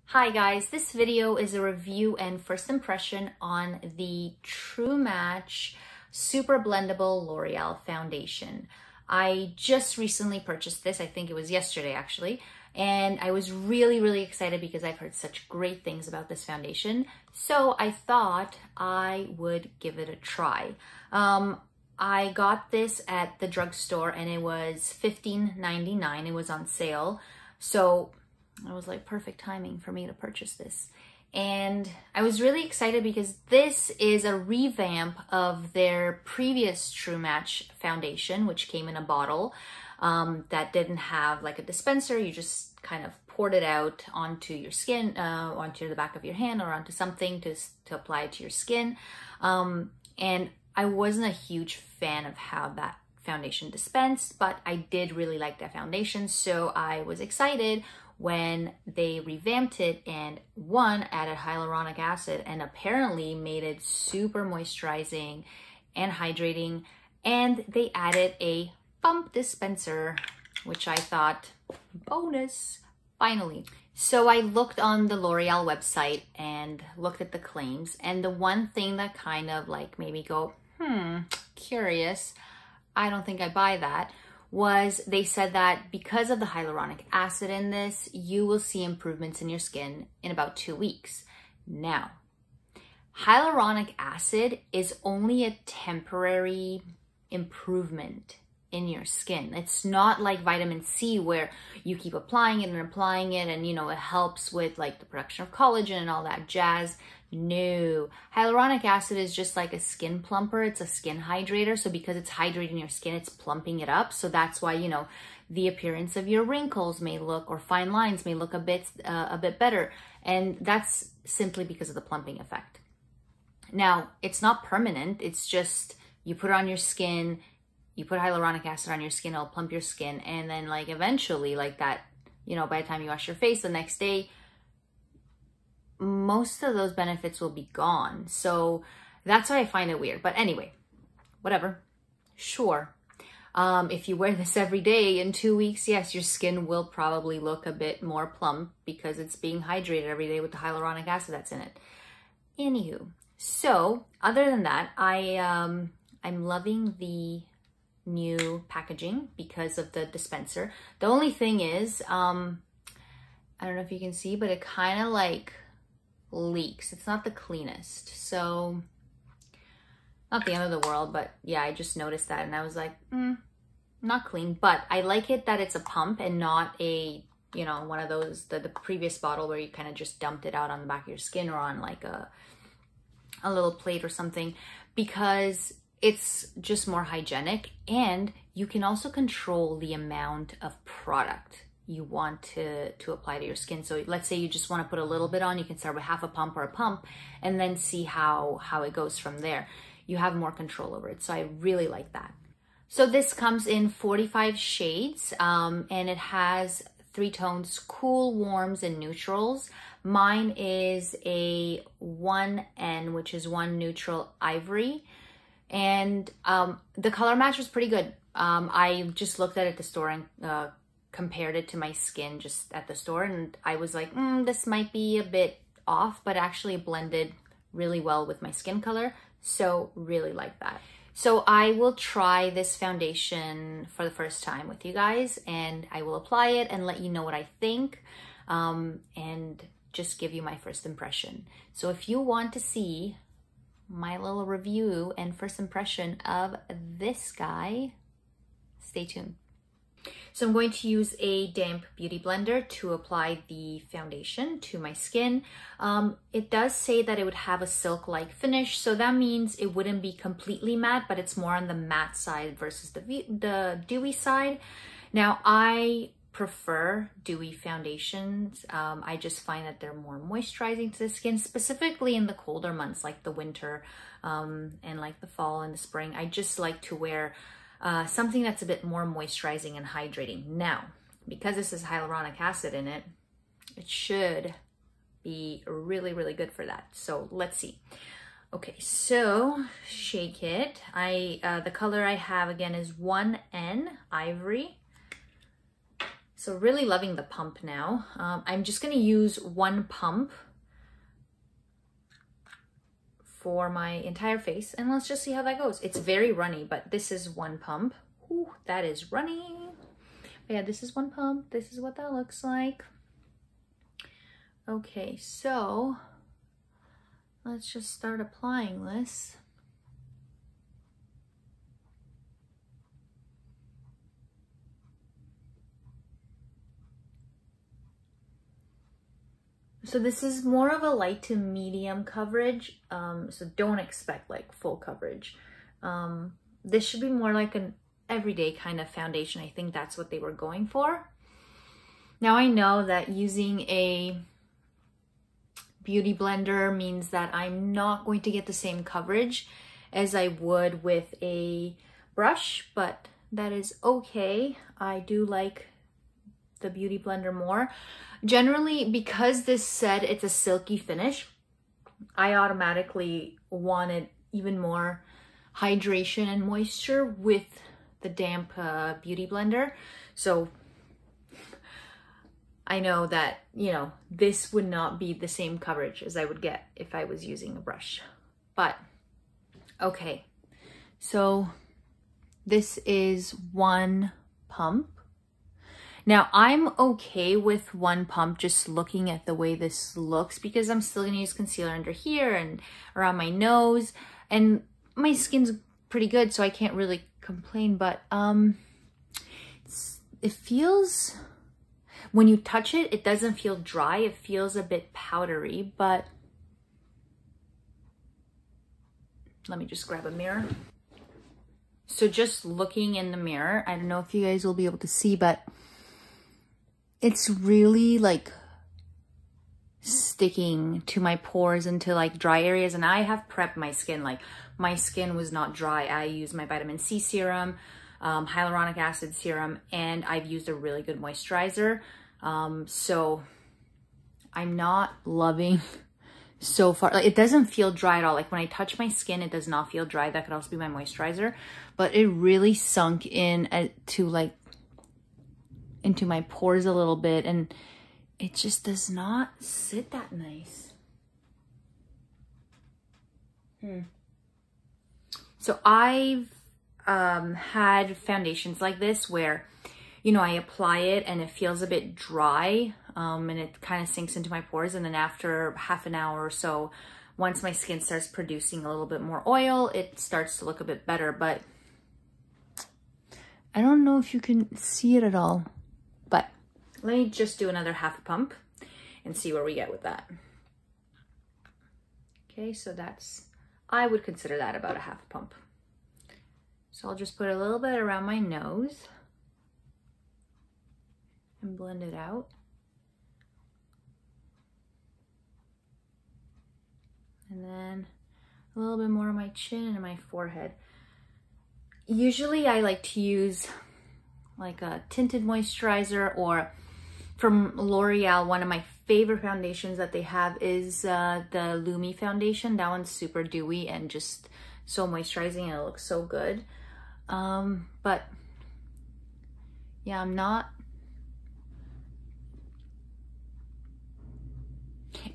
Hi guys, this video is a review and first impression on the True Match Super Blendable L'Oreal Foundation. I just recently purchased this, I think it was yesterday actually, and I was really excited because I've heard such great things about this foundation, so I thought I would give it a try. I got this at the drugstore and it was $15.99, it was on sale, so I was like, perfect timing for me to purchase this. And I was really excited because this is a revamp of their previous True Match foundation, which came in a bottle that didn't have like a dispenser. You just kind of poured it out onto your skin, onto the back of your hand or onto something to apply it to your skin. And I wasn't a huge fan of how that foundation dispensed, but I did really like that foundation. So I was excited when they revamped it and added hyaluronic acid and apparently made it super moisturizing and hydrating, and they added a pump dispenser, which I thought, bonus, finally. So I looked on the L'Oreal website and looked at the claims, and the one thing that kind of like made me go, curious, I don't think I buy that, was they said that because of the hyaluronic acid in this, you will see improvements in your skin in about 2 weeks. Now, hyaluronic acid is only a temporary improvement in your skin. It's not like vitamin C where you keep applying it and you know, it helps with like the production of collagen and all that jazz. No, hyaluronic acid is just like a skin plumper. It's a skin hydrator. So because it's hydrating your skin, it's plumping it up. So that's why, you know, the appearance of your wrinkles may look, or fine lines may look a bit better. And that's simply because of the plumping effect. Now, it's not permanent. It's just you put it on your skin, you put hyaluronic acid on your skin, it'll plump your skin. And then like eventually like that, you know, by the time you wash your face the next day, most of those benefits will be gone. So that's why I find it weird. But anyway, whatever. Sure. If you wear this every day in 2 weeks, yes, your skin will probably look a bit more plump because it's being hydrated every day with the hyaluronic acid that's in it. Anywho, so other than that, I'm loving the new packaging because of the dispenser. The only thing is, I don't know if you can see, but it kind of like leaks. It's not the cleanest, so not the end of the world, but yeah, I just noticed that and I was like, not clean. But I like it that it's a pump and not a, you know, one of those, the previous bottle where you kind of just dumped it out on the back of your skin or on like a little plate or something, because it's just more hygienic, and you can also control the amount of product you want to apply to your skin. So let's say you just want to put a little bit on, you can start with half a pump or a pump and then see how it goes from there. You have more control over it. So I really like that. So this comes in 45 shades and it has 3 tones: cool, warms, and neutrals. Mine is a 1N, which is 1 neutral ivory. And the color match was pretty good. I just looked at it at the store and compared it to my skin just at the store, and I was like, this might be a bit off, but actually blended really well with my skin color. So really like that. So I will try this foundation for the first time with you guys, and I will apply it and let you know what I think, and just give you my first impression. So if you want to see my little review and first impression of this guy, stay tuned. So I'm going to use a damp beauty blender to apply the foundation to my skin. It does say that it would have a silk-like finish, so that means it wouldn't be completely matte, but it's more on the matte side versus the dewy side. Now, I prefer dewy foundations. I just find that they're more moisturizing to the skin, specifically in the colder months like the winter and like the fall and the spring. I just like to wear something that's a bit more moisturizing and hydrating. Now, because this is hyaluronic acid in it, it should be really good for that. So let's see. Okay, so shake it. The color I have again is 1N Ivory. So really loving the pump now. I'm just gonna use one pump for my entire face, and let's just see how that goes. It's very runny, but this is one pump. Ooh, that is runny. But yeah, this is one pump. This is what that looks like. Okay, so let's just start applying this. So this is more of a light to medium coverage, so don't expect like full coverage. This should be more like an everyday kind of foundation. I think that's what they were going for. Now I know that using a beauty blender means that I'm not going to get the same coverage as I would with a brush, but that is okay. I do like the beauty blender more. Generally, because this said it's a silky finish, I automatically wanted even more hydration and moisture with the damp beauty blender. So I know that, you know, this would not be the same coverage as I would get if I was using a brush. But okay, so this is one pump. Now I'm okay with one pump just looking at the way this looks, because I'm still gonna use concealer under here and around my nose, and my skin's pretty good, so I can't really complain. But it feels, when you touch it, it doesn't feel dry. It feels a bit powdery, but let me just grab a mirror. So just looking in the mirror, I don't know if you guys will be able to see, but it's really like sticking to my pores and to like dry areas. And I have prepped my skin. Like my skin was not dry. I used my vitamin C serum, hyaluronic acid serum, and I've used a really good moisturizer. So I'm not loving so far. Like it doesn't feel dry at all. Like when I touch my skin, it does not feel dry. That could also be my moisturizer, but it really sunk in to like into my pores a little bit, and it just does not sit that nice. So I've had foundations like this where, you know, I apply it and it feels a bit dry, and it kind of sinks into my pores, and then after half an hour or so, once my skin starts producing a little bit more oil, it starts to look a bit better. But I don't know if you can see it at all. But let me just do another half a pump and see where we get with that. Okay, so that's, I would consider that about a half a pump. So I'll just put a little bit around my nose and blend it out. And then a little bit more on my chin and my forehead. Usually I like to use like a tinted moisturizer, or from L'Oreal, one of my favorite foundations that they have is the Lumi foundation. That one's super dewy and just so moisturizing, and it looks so good. But yeah, I'm not,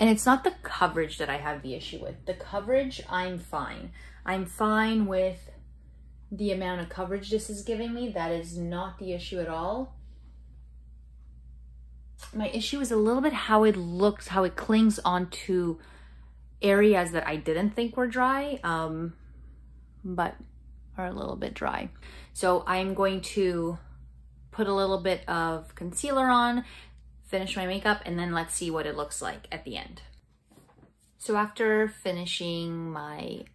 and it's not the coverage that I have the issue with. The coverage, I'm fine. I'm fine with the amount of coverage this is giving me. That is not the issue at all. My issue is a little bit how it looks, how it clings onto areas that I didn't think were dry, but are a little bit dry. So I'm going to put a little bit of concealer on, finish my makeup, and then let's see what it looks like at the end. So after finishing my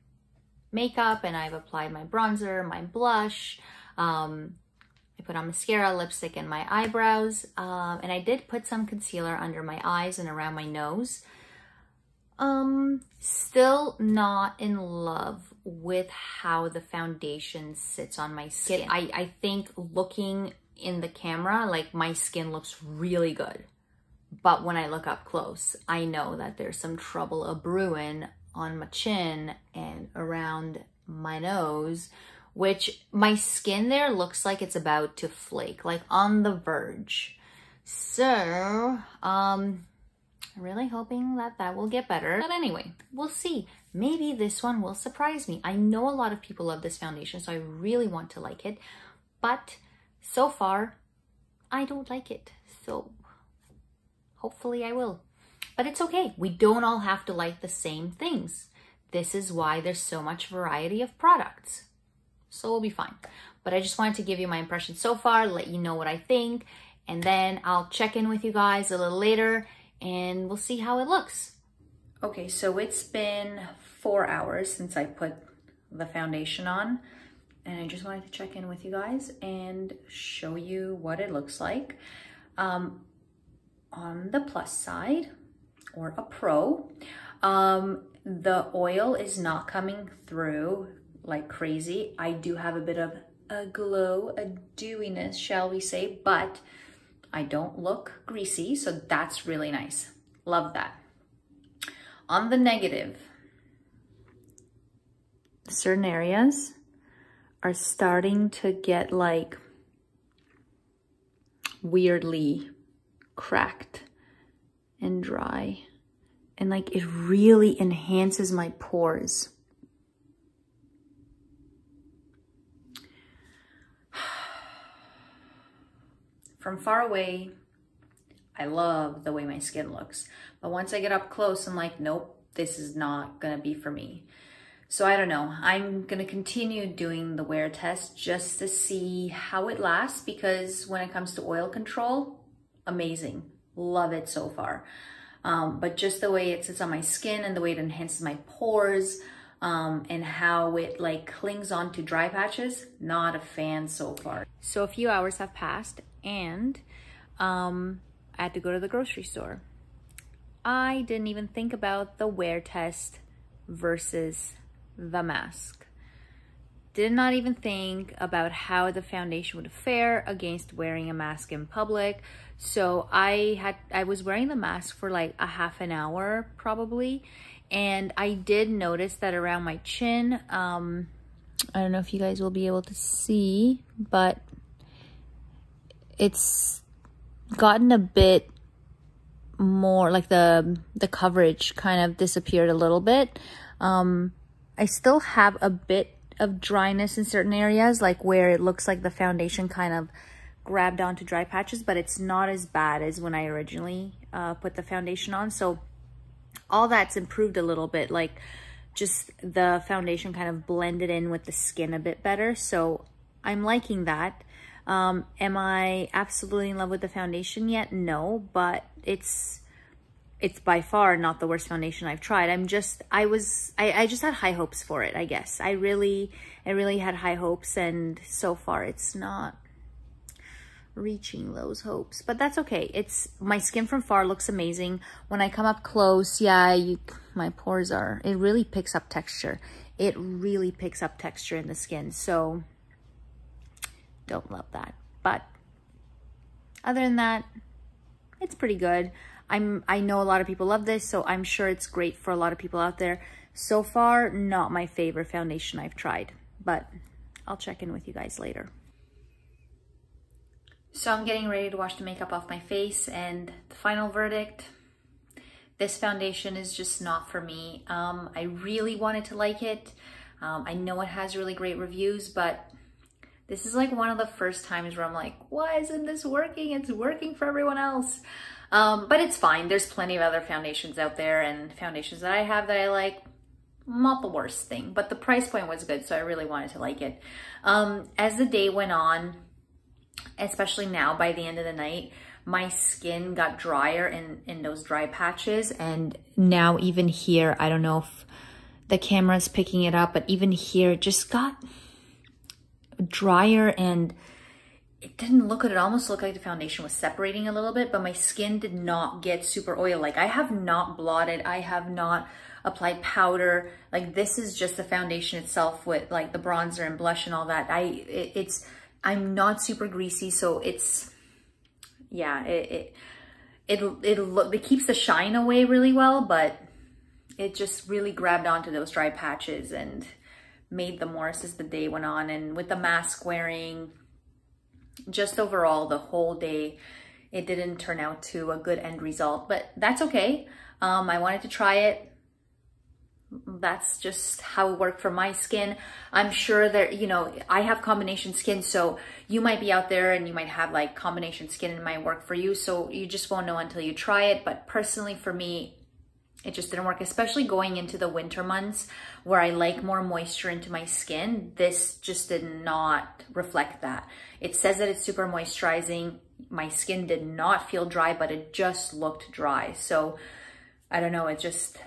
makeup and I've applied my bronzer, my blush, I put on mascara, lipstick, and my eyebrows, and I did put some concealer under my eyes and around my nose. Still not in love with how the foundation sits on my skin. I think looking in the camera, like my skin looks really good, but when I look up close, I know that there's some trouble a-brewing on my chin and around my nose, which my skin there looks like it's about to flake, like on the verge. So, I'm really hoping that that will get better. But anyway, we'll see. Maybe this one will surprise me. I know a lot of people love this foundation, so I really want to like it. But so far, I don't like it. So hopefully I will. But it's okay. We don't all have to like the same things. This is why there's so much variety of products. So we'll be fine. But I just wanted to give you my impression so far, let you know what I think, and then I'll check in with you guys a little later and we'll see how it looks. Okay, so it's been 4 hours since I put the foundation on, and I just wanted to check in with you guys and show you what it looks like. On the plus side, or a pro, the oil is not coming through like crazy. I do have a bit of a glow, a dewiness, shall we say, but I don't look greasy, so that's really nice. Love that. On the negative, certain areas are starting to get like weirdly cracked and dry, and like it really enhances my pores. From far away, I love the way my skin looks. But once I get up close, I'm like, nope, this is not gonna be for me. So I don't know, I'm gonna continue doing the wear test just to see how it lasts, because when it comes to oil control, amazing, love it so far. But just the way it sits on my skin and the way it enhances my pores, and how it like clings on to dry patches, not a fan so far. So a few hours have passed and I had to go to the grocery store. I didn't even think about the wear test versus the mask. Did not even think about how the foundation would fare against wearing a mask in public. So I was wearing the mask for like a half an hour probably, and I did notice that around my chin, I don't know if you guys will be able to see, but it's gotten a bit more like the coverage kind of disappeared a little bit. I still have a bit of dryness in certain areas, like where it looks like the foundation kind of grabbed onto dry patches, but it's not as bad as when I originally put the foundation on. So all that's improved a little bit, like just the foundation kind of blended in with the skin a bit better. So I'm liking that. Am I absolutely in love with the foundation yet? No, but it's by far not the worst foundation I've tried. I just had high hopes for it, I guess. I really had high hopes, and so far it's not reaching those hopes, but that's okay. My skin from far looks amazing. When I come up close, yeah, my pores it really picks up texture. It really picks up texture in the skin. So don't love that. But other than that, it's pretty good. I know a lot of people love this, so I'm sure it's great for a lot of people out there. So far, not my favorite foundation I've tried, but I'll check in with you guys later. So I'm getting ready to wash the makeup off my face, and the final verdict, this foundation is just not for me. I really wanted to like it. I know it has really great reviews, but this is like one of the first times where I'm like, why isn't this working? It's working for everyone else. But it's fine. There's plenty of other foundations out there, and foundations that I have that I like, not the worst thing, but the price point was good, so I really wanted to like it. As the day went on, especially now by the end of the night, my skin got drier in those dry patches, and now even here, I don't know if the camera's picking it up, but even here it just got drier, and it didn't look good. It almost looked like the foundation was separating a little bit, but my skin did not get super oily. Like, I have not blotted, I have not applied powder. Like, this is just the foundation itself with like the bronzer and blush and all that. I'm not super greasy, so it's, yeah, it keeps the shine away really well, but it just really grabbed onto those dry patches and made them worse as the day went on. And with the mask wearing, just overall the whole day, it didn't turn out to a good end result, but that's okay. I wanted to try it. That's just how it worked for my skin. I'm sure that, you know, I have combination skin, so you might be out there and you might have like combination skin and it might work for you. So you just won't know until you try it. But personally for me, it just didn't work, especially going into the winter months where I like more moisture into my skin. This just did not reflect that. It says that it's super moisturizing. My skin did not feel dry, but it just looked dry. So I don't know, it just,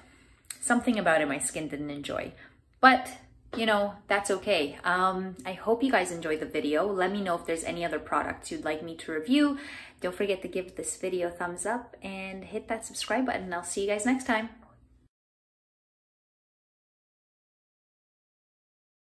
something about it my skin didn't enjoy. But you know, that's okay. I hope you guys enjoyed the video. Let me know if there's any other products you'd like me to review. Don't forget to give this video a thumbs up and hit that subscribe button. I'll see you guys next time.